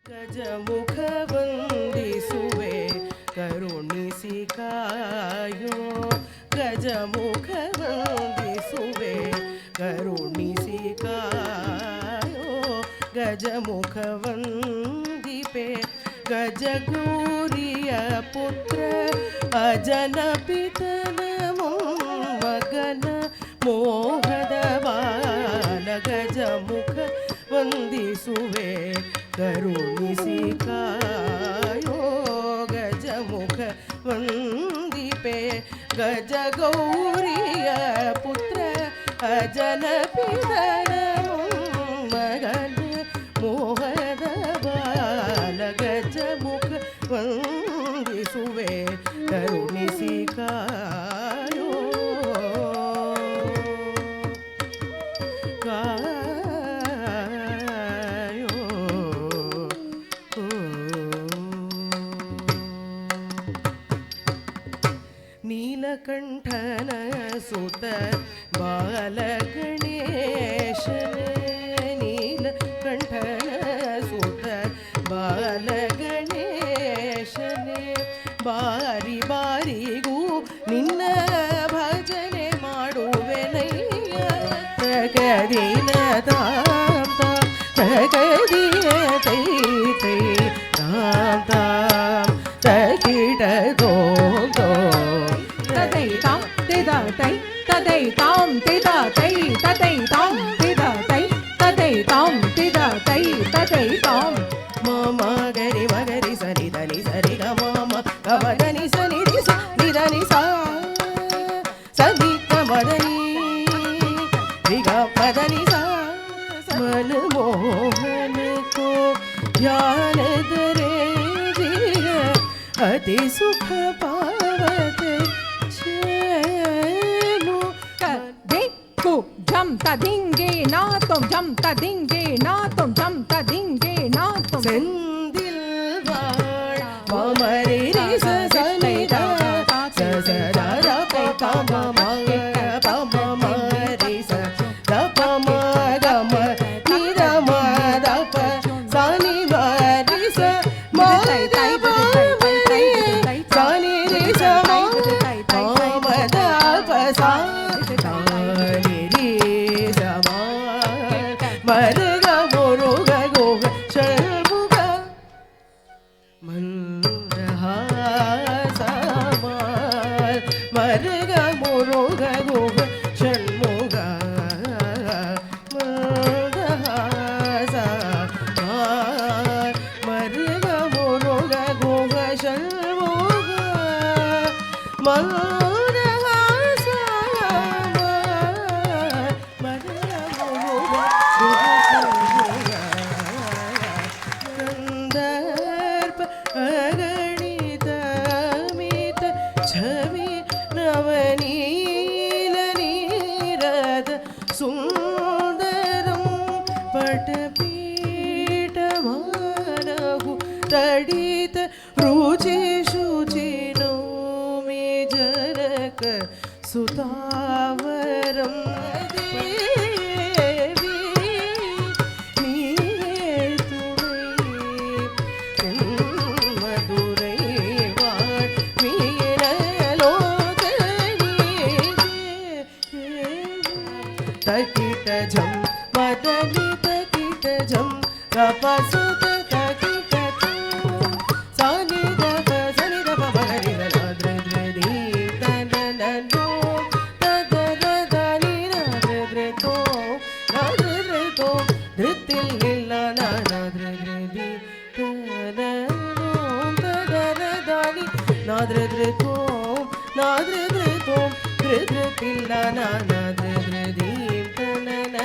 ಗಜಮುಖ ವಂದಿಸುವೆ ಕರುಣಿಸಿ ಕಾಯೋ ಗಜಮುಖ ವಂದಿಸುವೆ ಕರುಣಿಸಿ ಕಾಯೋ ಗಜಮುಖ ವಂದಿಪೆ ಗಜಗೌರಿಯ ಪುತ್ರ ಅಜನ ಪಿತನ ಮೊಮ್ಮಗನ ಮೋಹದ ಬಾಲ ಗಜಮುಖ ವಂದಿಸುವೆ ಕರುಣಿಸಿ ಕಾಯೋ ಗಜಮುಖ ವಂದಿಪೆ ಗಜಗೌರಿಯ ಪುತ್ರ ಅಜನ ಪಿತನ ಮಗನ ಮೋಹದ ಬಾಲ ಗಜಮುಖ ವಂದಿಸುವೆ ಕರುಣಿಸಿ ಕಾಯೋ ನೀಲಕಂಠನ ಸುತ ಬಾಲಗಣೇಶನೇ ನೀಲಕಂಠನ ಸುತ ಬಾಲಗಣೇಶನೇ ಬಾರಿ ಬಾರಿಗೂ ನಿನ್ನ ಭಜನೆ ಮಾಡುವೆನಯ್ಯ ತಗದಿನ ತಾಂ ತಾಂ ತಗದಿನ ತೈ ತೈ ತಾಂ ತಾಂ ತಗಿಡ ದೋ ದೋ ತದೈ ತಾಂ ತಿದ ತೈ ತದೈ ತಾಂ ತಿದ ತೈ ತದೈ ತಾಂ ತಿದ ತೈ ತದೈ ತಾಂ ತಿದ ತೈ ತದೈ ತಾಂ ಮಮ ಗರಿ ಮಗರಿ ಸರಿ ಧನಿ ಸರಿ ಗ ಮಮ ಗಮ ಧನಿ ಸನಿ ರಿ ಸ ನಿ ಧನಿ ಸ ಸನಿ ಗ ಮದನಿ ರಿ ಗ ಮದನಿ ಸ ಮನ ಮೋಹನ ಕೋ ಧ್ಯಾನ ದರೆ ಜಿಗ ಅತಿ ಸುಖ ಪಾವತ ಚೇನು ತದೆ ಕು ಜಂ ತದಿಂಗೆ ನಾ ತುಂ ಜಂ ತದಿಂಗೆ ನಾ ತುಂ ಜಂ ತದಿಂಗೆ ನಾ ತುಂ செந்தில் வாழ் மமரி ரி ச சனி த ச ச த ர ப க ம ம ப ம ம ரி ச த ப ம க ம நி த ம த ப ச நி ம ரி ச ம த ப ம ரி ச நி ரி ச ம ம த ப ச நி ரி ச ம மருக முருக கோக ஷண்முக மந்தஹாசமால் மருக முருக கோக ஷண்முக மந்தஹாசமால் மருக முருக கோக ஷண்முக ಗಂಧರ್ಪ ಅಗಣಿತಮಿತ ಛವಿ ನವನೀಲ ನೀರದ ಸುಂದರಂ ಪಟಪೀಠಮಾನಹು ತಡಿತ ರುಚಿ ಶುಚಿನೋ ಮೇ ಜನಕ ಸುತಾವರಂ ತಕಿಟ ಝಂ ಮದನಿ ತಕಿಟ ಝಂ ಕಪಸುತ ತಕಿಟ ಸಾನಿ ದಪ ಸನಿ ದಪ ಮಗರಿ ದ್ರ ದ್ರ ದಿ ತನ ನೋ ತದರ ದಾನಿ ದ್ರ ದ್ರ ತೋ ಧೃತಿಲ್ ಇಲ್ಲ ನಾನ ದ್ರ ದ್ರ ದಿ ತನ ನೋ ತದರ ದಾನಿ ದ್ರ ದ್ರ ತೋ ದ್ರ ದ್ರ ತೋ ಧೃತಿಲ್ಲ ನಾನ ದ್ರ ದ್ರ ದಿ ತನ